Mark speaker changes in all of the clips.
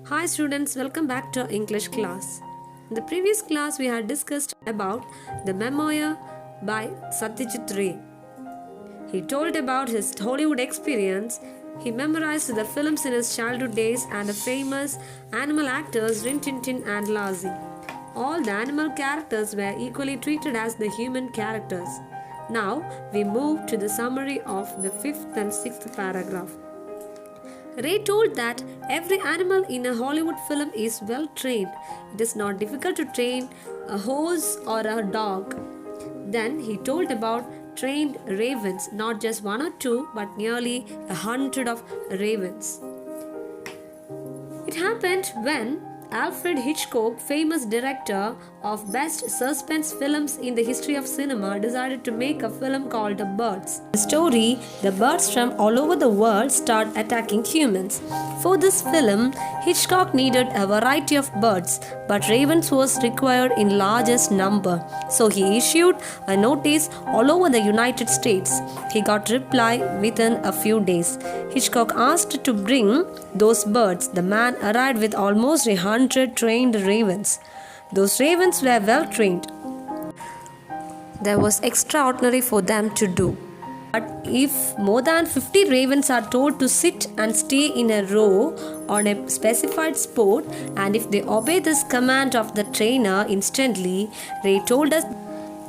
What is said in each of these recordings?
Speaker 1: Hi students, welcome back to our English class. In the previous class we had discussed about The Memoir by Satyajit Ray. He told about his Hollywood experience. He memorized the films in his childhood days and the famous animal actors Rin Tin Tin and Lassie. All the animal characters were equally treated as the human characters. Now we move to the summary of the 5th and 6th paragraph. Ray told that every animal in a Hollywood film is well trained. It is not difficult to train a horse or a dog. Then he told about trained ravens, not just one or two, but nearly 100 of ravens. It happened when Alfred Hitchcock, famous director of best suspense films in the history of cinema, decided to make a film called The Birds. The story, the birds from all over the world start attacking humans. For this film, Hitchcock needed a variety of birds, but ravens was required in largest number. So he issued a notice all over the United States. He got reply within a few days. Hitchcock asked to bring those birds. The man arrived with almost 100 trained ravens. Those ravens were well trained. There was extraordinary for them to do. But if more than 50 ravens are told to sit and stay in a row on a specified spot, and if they obey this command of the trainer instantly, Ray told us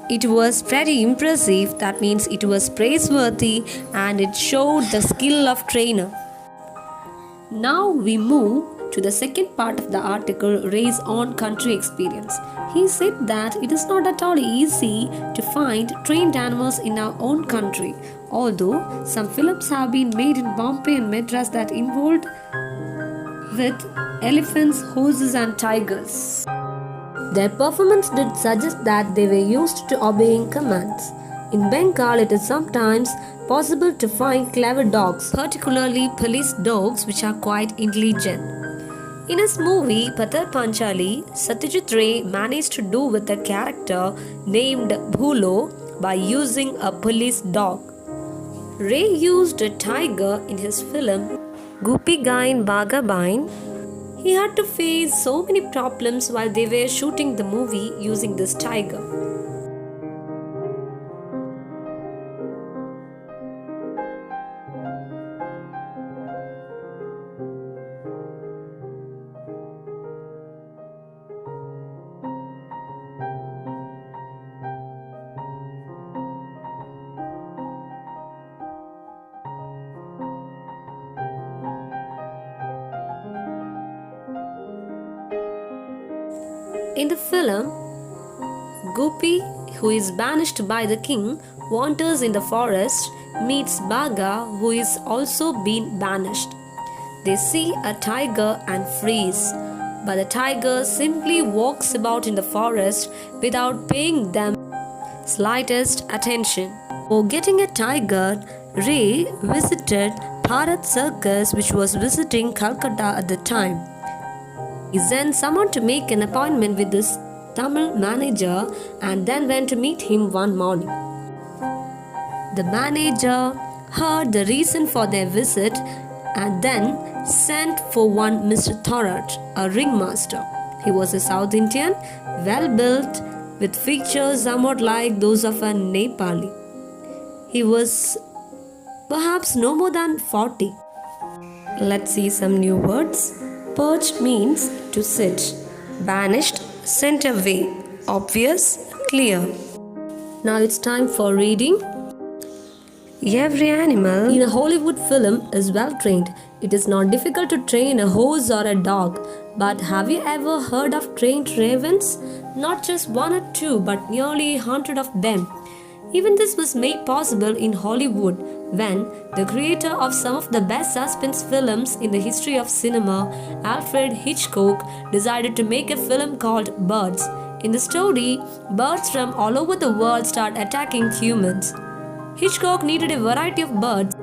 Speaker 1: it was pretty impressive. That means it was praiseworthy and it showed the skill of trainer. Now we move to the second part of the article, Ray's own country experience. He said that it is not at all easy to find trained animals in our own country, although some films have been made in Bombay and Madras that involved with elephants, horses and tigers. Their performance did suggest that they were used to obeying commands. In Bengal, it is sometimes possible to find clever dogs, particularly police dogs, which are quite intelligent. In his movie Pather Panchali, Satyajit Ray managed to do with a character named Bhulo by using a police dog. Ray used a tiger in his film Gupi Gain Baga Bain. He had to face so many problems while they were shooting the movie using this tiger. In the film, Gopi, who is banished by the king, wanders in the forest, meets Baga, who is also been banished. They see a tiger and freeze, but the tiger simply walks about in the forest without paying them slightest attention. For getting a tiger, Ray visited Bharat Circus, which was visiting Calcutta at the time. He sent someone to make an appointment with this Tamil manager and then went to meet him one morning. The manager heard the reason for their visit and then sent for one Mr. Thorat, a ringmaster. He was a South Indian, well built, with features somewhat like those of a Nepali. He was perhaps no more than 40. Let's see some new words. Perch means to sit. Banished, sent away. Obvious, clear. Now it's time for reading. Every animal in a Hollywood film is well trained. It is not difficult to train a horse or a dog. But have you ever heard of trained ravens? Not just one or two, but nearly 100 of them. Even this was made possible in Hollywood when the creator of some of the best suspense films in the history of cinema, Alfred Hitchcock, decided to make a film called Birds. In the story, birds from all over the world start attacking humans. Hitchcock needed a variety of birds,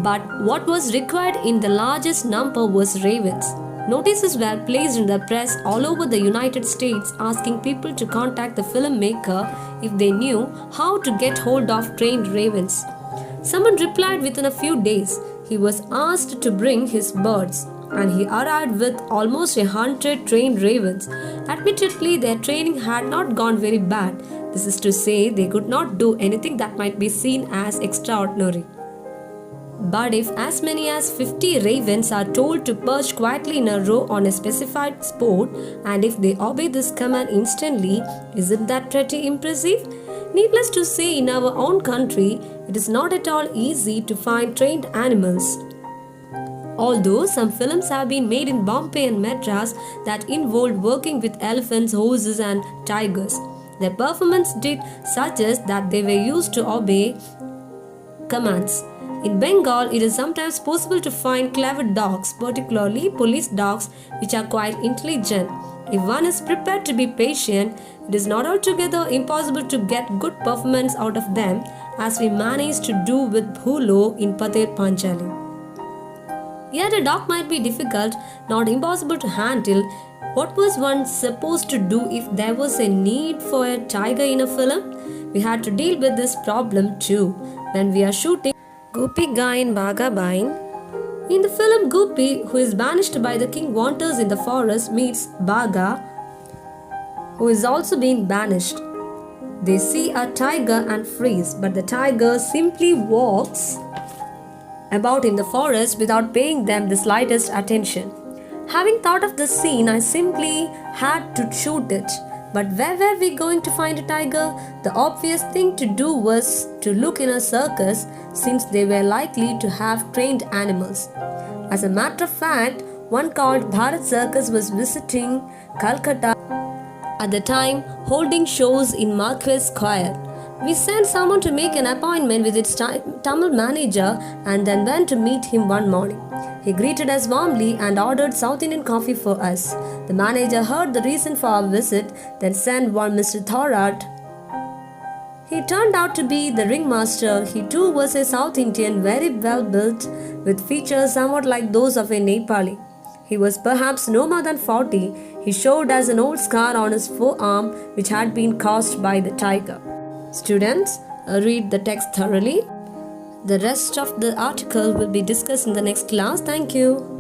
Speaker 1: but what was required in the largest number was ravens. Notices were placed in the press all over the United States asking people to contact the filmmaker if they knew how to get hold of trained ravens. Someone replied within a few days. He was asked to bring his birds. and he arrived with almost 100 trained ravens. Admittedly, their training had not gone very bad. This is to say, they could not do anything that might be seen as extraordinary. But if as many as 50 ravens are told to perch quietly in a row on a specified spot, and if they obey this command instantly, isn't that pretty impressive? Needless to say, in our own country, it is not at all easy to find trained animals. Although some films have been made in Bombay and Madras that involved working with elephants, horses, and tigers, their performance did suggest that they were used to obey commands. In Bengal, it is sometimes possible to find clever dogs, particularly police dogs, which are quite intelligent. If one is prepared to be patient, it is not altogether impossible to get good performance out of them, as we managed to do with Bhulo in Pather Panchali. Yet a dog might be difficult, not impossible to handle. What was one supposed to do if there was a need for a tiger in a film? We had to deal with this problem too when we are shooting Gopi Gain Bhaga Bain. In the film, Gopi, who is banished by the king wanders in the forest, meets Bhaga, who is also being banished. They see a tiger and freeze, but the tiger simply walks about in the forest without paying them the slightest attention. Having thought of the scene, I simply had to shoot it. But where were we going to find a tiger? The obvious thing to do was to look in a circus, since they were likely to have trained animals. As a matter of fact, one called Bharat Circus was visiting Calcutta at the time, holding shows in Marquess Square. We sent someone to make an appointment with its Tamil manager and then went to meet him one morning. He greeted us warmly and ordered South Indian coffee for us. The manager heard the reason for our visit, then sent one Mr. Thorat. He turned out to be the ringmaster. He too was a South Indian, very well built, with features somewhat like those of a Nepali. He was perhaps no more than 40. He showed us an old scar on his forearm which had been caused by the tiger. Students, read the text thoroughly. The rest of the article will be discussed in the next class. Thank you.